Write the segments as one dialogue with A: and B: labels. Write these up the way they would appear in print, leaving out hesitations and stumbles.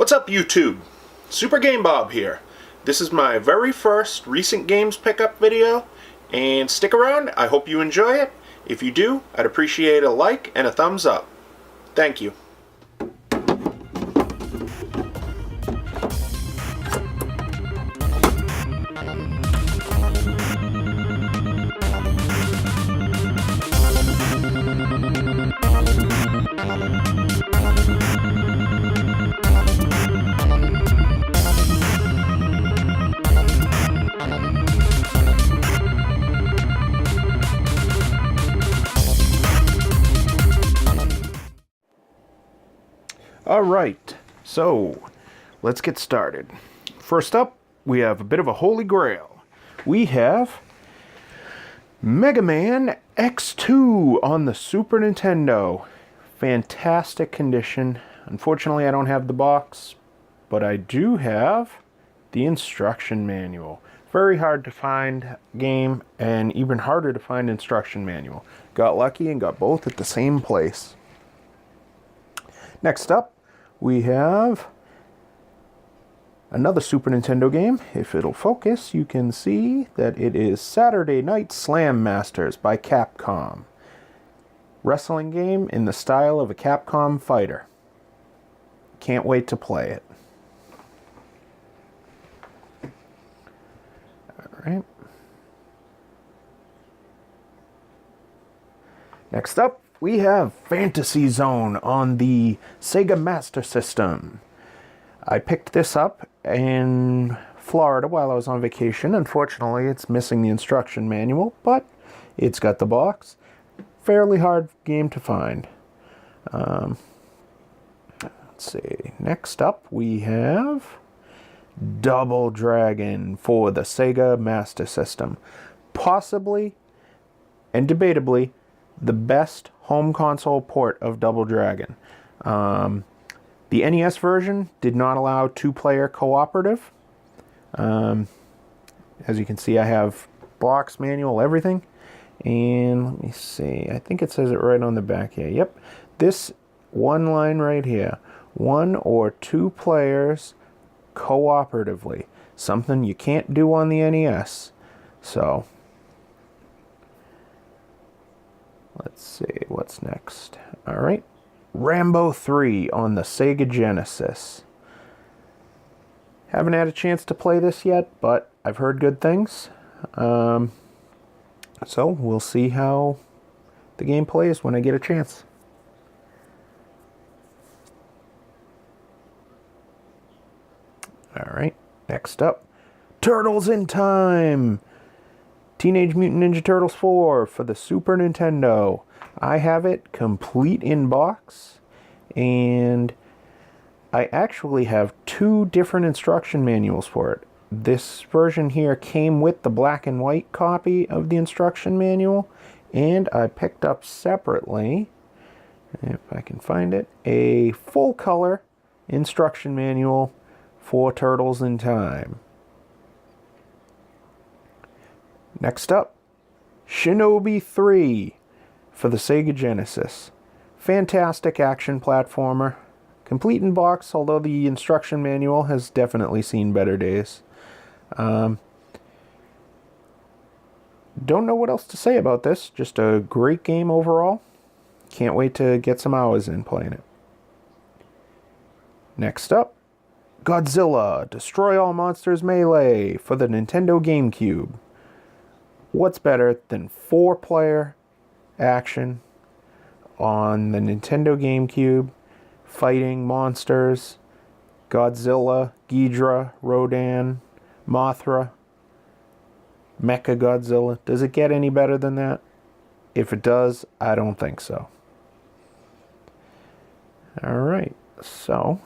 A: What's up, YouTube? Super Game Bob here. This is my very first recent games pickup video, and stick around. I hope you enjoy it. If you do, I'd appreciate a like and a thumbs up. Thank you. Alright, so let's get started. First up, we have a bit of a holy grail. We have Mega Man X2 on the Super Nintendo. Fantastic condition. Unfortunately, I don't have the box, but I do have the instruction manual. Very hard to find game, and even harder to find instruction manual. Got lucky and got both at the same place. Next up, we have another Super Nintendo game. If it'll focus, you can see that it is Saturday Night Slam Masters by Capcom. Wrestling game in the style of a Capcom fighter. Can't wait to play it. Alright. Next up, we have Fantasy Zone on the Sega Master System. I picked this up in Florida while I was on vacation. Unfortunately, it's missing the instruction manual, but it's got the box. Fairly hard game to find. Let's see. Next up, we have Double Dragon for the Sega Master System. Possibly, and debatably, the best home console port of Double Dragon. The NES version did not allow two-player cooperative. As you can see, I have box, manual, everything. And let me see. I think it says it right on the back here. Yep. This one line right here. 1 or 2 players cooperatively. Something you can't do on the NES. So let's see, what's next? Alright, Rambo 3 on the Sega Genesis. Haven't had a chance to play this yet, but I've heard good things. So we'll see how the game plays when I get a chance. Alright, next up, Turtles in Time! Teenage Mutant Ninja Turtles 4 for the Super Nintendo. I have it complete in box, and I actually have 2 different instruction manuals for it. This version here came with the black and white copy of the instruction manual, and I picked up separately, if I can find it, a full color instruction manual for Turtles in Time. Next up, Shinobi 3 for the Sega Genesis. Fantastic action platformer. Complete in box, although the instruction manual has definitely seen better days. Don't know what else to say about this. Just a great game overall. Can't wait to get some hours in playing it. Next up, Godzilla Destroy All Monsters Melee for the Nintendo GameCube. What's better than 4-player action on the Nintendo GameCube, fighting monsters, Godzilla, Ghidorah, Rodan, Mothra, Mechagodzilla. Does it get any better than that? If it does, I don't think so. Alright, so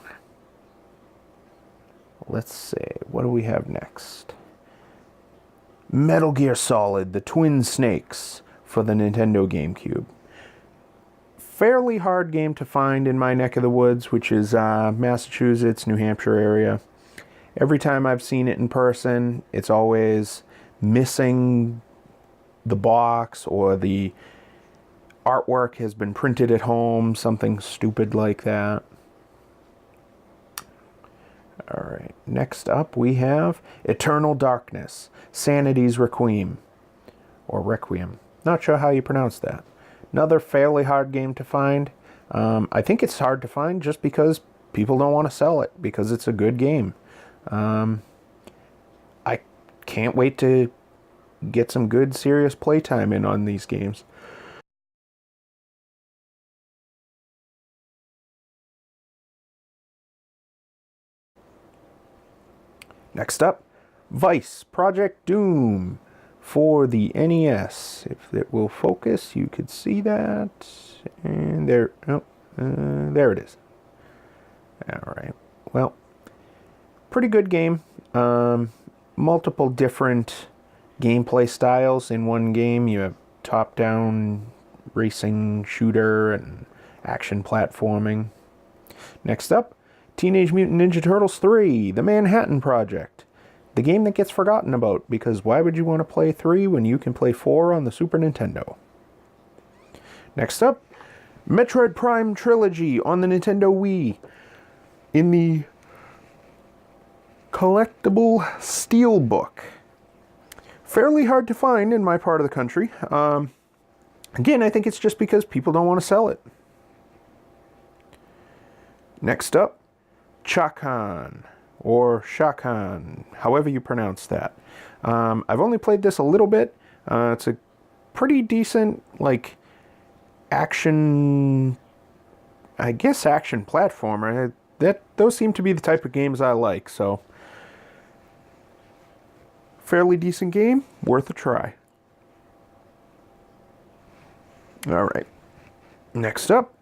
A: let's see, what do we have next? Metal Gear Solid, the Twin Snakes for the Nintendo GameCube. Fairly hard game to find in my neck of the woods, which is Massachusetts, New Hampshire area. Every time I've seen it in person, it's always missing the box, or the artwork has been printed at home, something stupid like that. All right, next up we have Eternal Darkness, Sanity's Requiem, or Requiem. Not sure how you pronounce that. Another fairly hard game to find. I think it's hard to find just because people don't want to sell it, because it's a good game. I can't wait to get some good, serious playtime in on these games. Next up, Vice Project Doom for the NES. If it will focus, you could see that. And there, there it is. All right. Well, pretty good game. Multiple different gameplay styles in one game. You have top-down racing shooter and action platforming. Next up, Teenage Mutant Ninja Turtles 3, The Manhattan Project. The game that gets forgotten about, because why would you want to play 3 when you can play 4 on the Super Nintendo? Next up, Metroid Prime Trilogy on the Nintendo Wii in the collectible Steelbook. Fairly hard to find in my part of the country. Again, I think it's just because people don't want to sell it. Next up, Chakan, or Shakan, however you pronounce that. I've only played this a little bit. It's a pretty decent, like, action, I guess action platformer. Those seem to be the type of games I like, so fairly decent game, worth a try. All right. Next up,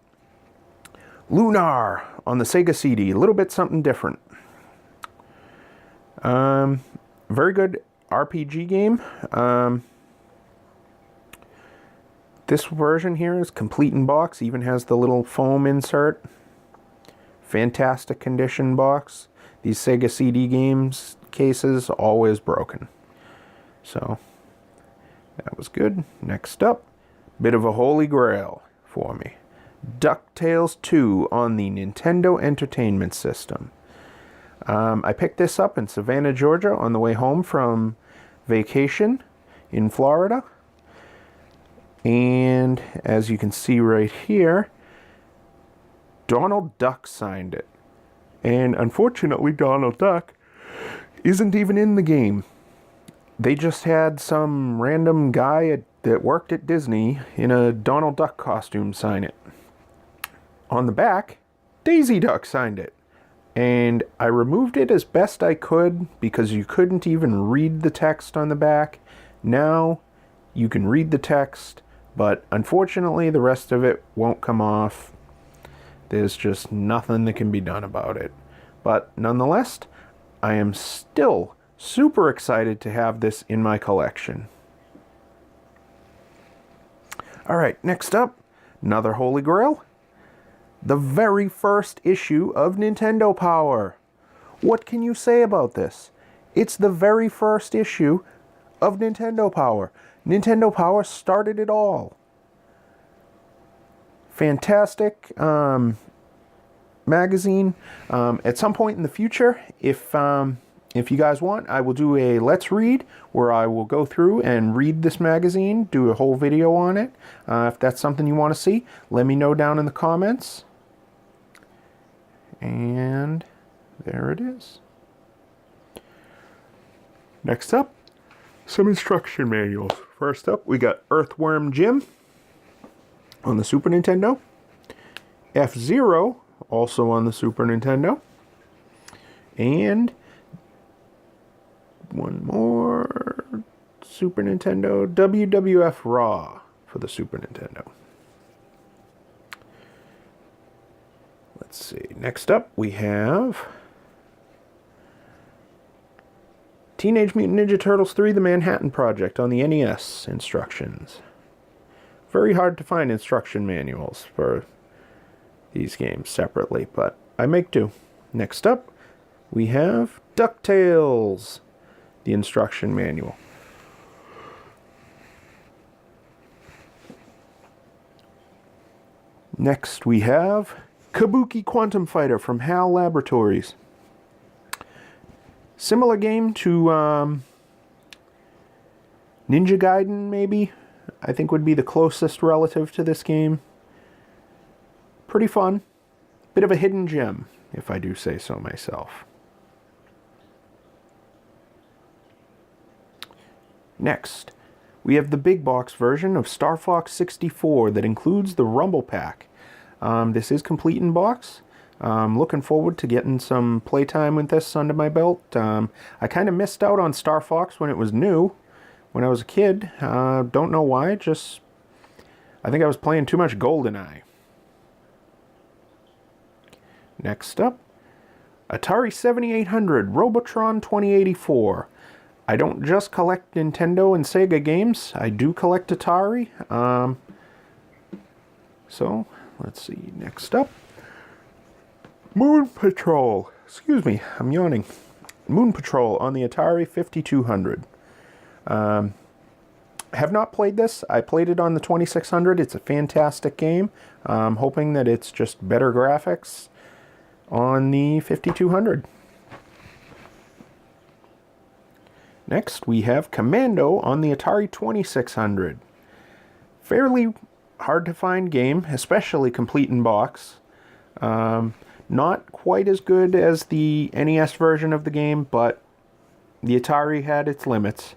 A: Lunar on the Sega CD. A little bit something different. Very good RPG game. This version here is complete in box, even has the little foam insert. Fantastic condition box. These Sega CD games cases always broken. So that was good. Next up, bit of a holy grail for me. DuckTales 2 on the Nintendo Entertainment System. I picked this up in Savannah, Georgia on the way home from vacation in Florida. And as you can see right here, Donald Duck signed it. And unfortunately, Donald Duck isn't even in the game. They just had some random guy that worked at Disney in a Donald Duck costume sign it. On the back, Daisy Duck signed it. And I removed it as best I could because you couldn't even read the text on the back. Now you can read the text, but unfortunately the rest of it won't come off. There's just nothing that can be done about it. But nonetheless, I am still super excited to have this in my collection. Alright, next up, another Holy Grail. The very first issue of Nintendo Power. What can you say about this? It's the very first issue of Nintendo Power. Nintendo Power started it all. Fantastic magazine. At some point in the future, if you guys want, I will do a Let's Read where I will go through and read this magazine, do a whole video on it. If that's something you want to see, let me know down in the comments. And there it is. Next up, some instruction manuals. First up, we got Earthworm Jim on the Super Nintendo. F-Zero, also on the Super Nintendo. And one more Super Nintendo, WWF Raw for the Super Nintendo. Let's see. Next up, we have Teenage Mutant Ninja Turtles 3, The Manhattan Project on the NES instructions. Very hard to find instruction manuals for these games separately, but I make do. Next up, we have DuckTales, the instruction manual. Next, we have Kabuki Quantum Fighter from HAL Laboratories. Similar game to Ninja Gaiden, maybe. I think would be the closest relative to this game. Pretty fun. Bit of a hidden gem, if I do say so myself. Next, we have the big box version of Star Fox 64 that includes the Rumble Pack. This is complete in box. Looking forward to getting some playtime with this under my belt. I kind of missed out on Star Fox when it was new, when I was a kid. Don't know why, just I think I was playing too much GoldenEye. Next up, Atari 7800 Robotron 2084. I don't just collect Nintendo and Sega games, I do collect Atari. So, let's see, next up. Moon Patrol. Excuse me, I'm yawning. Moon Patrol on the Atari 5200. Have not played this. I played it on the 2600. It's a fantastic game. I'm hoping that it's just better graphics on the 5200. Next, we have Commando on the Atari 2600. Fairly hard to find game, especially complete in box. Not quite as good as the NES version of the game, but the Atari had its limits.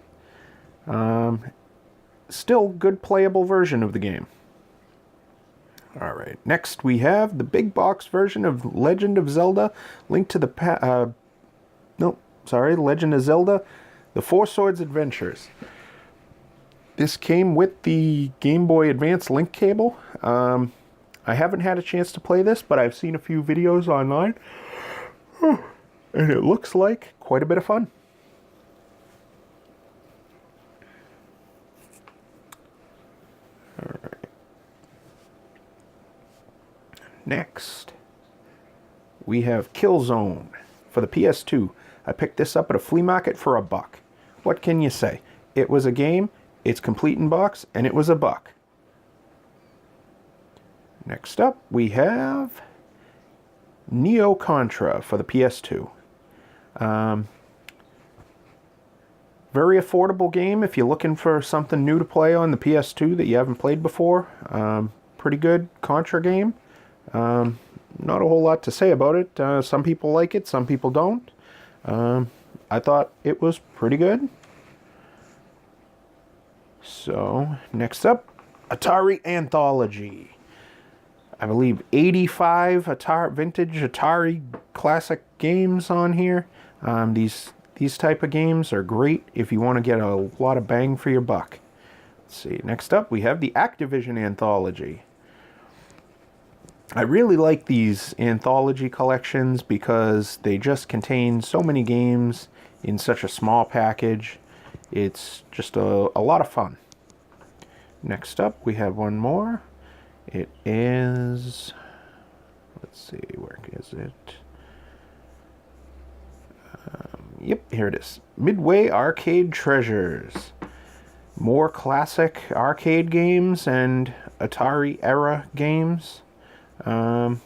A: Still good playable version of the game. Alright, next we have the big box version of Legend of Zelda, Legend of Zelda, The Four Swords Adventures. This came with the Game Boy Advance link cable. I haven't had a chance to play this, but I've seen a few videos online, and it looks like quite a bit of fun. Alright. Next, we have Killzone for the PS2. I picked this up at a flea market for $1. What can you say? It was a game, it's complete in box, and it was $1. Next up, we have Neo Contra for the PS2. Very affordable game if you're looking for something new to play on the PS2 that you haven't played before. Pretty good Contra game. Not a whole lot to say about it. Some people like it, some people don't. I thought it was pretty good. So, next up, Atari Anthology. I believe 85 vintage Atari classic games on here. These type of games are great if you want to get a lot of bang for your buck. Let's see. Next up, we have the Activision Anthology. I really like these anthology collections because they just contain so many games in such a small package. It's just a lot of fun. Next up, we have one more. It is, let's see, where is it? Yep, here it is. Midway Arcade Treasures. More classic arcade games and Atari era games. Not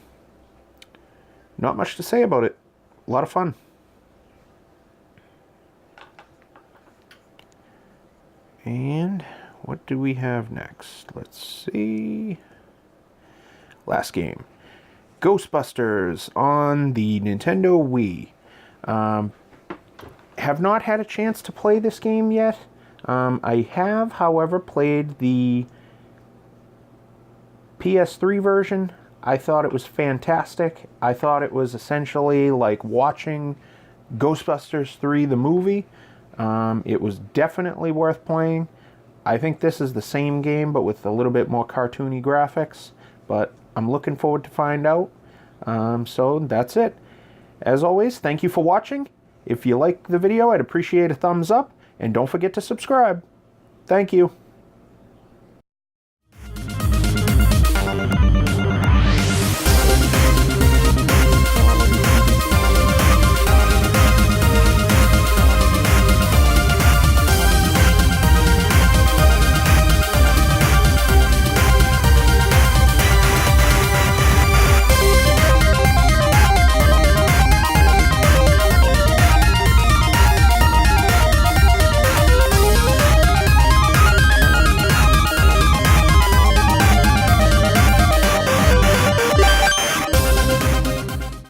A: much to say about it. A lot of fun. And what do we have next? Let's see. Last game. Ghostbusters on the Nintendo Wii. Have not had a chance to play this game yet. I have, however, played the PS3 version. I thought it was fantastic. I thought it was essentially like watching Ghostbusters 3, the movie. It was definitely worth playing. I think this is the same game, but with a little bit more cartoony graphics. But I'm looking forward to find out. So that's it. As always, thank you for watching. If you like the video, I'd appreciate a thumbs up. And don't forget to subscribe. Thank you.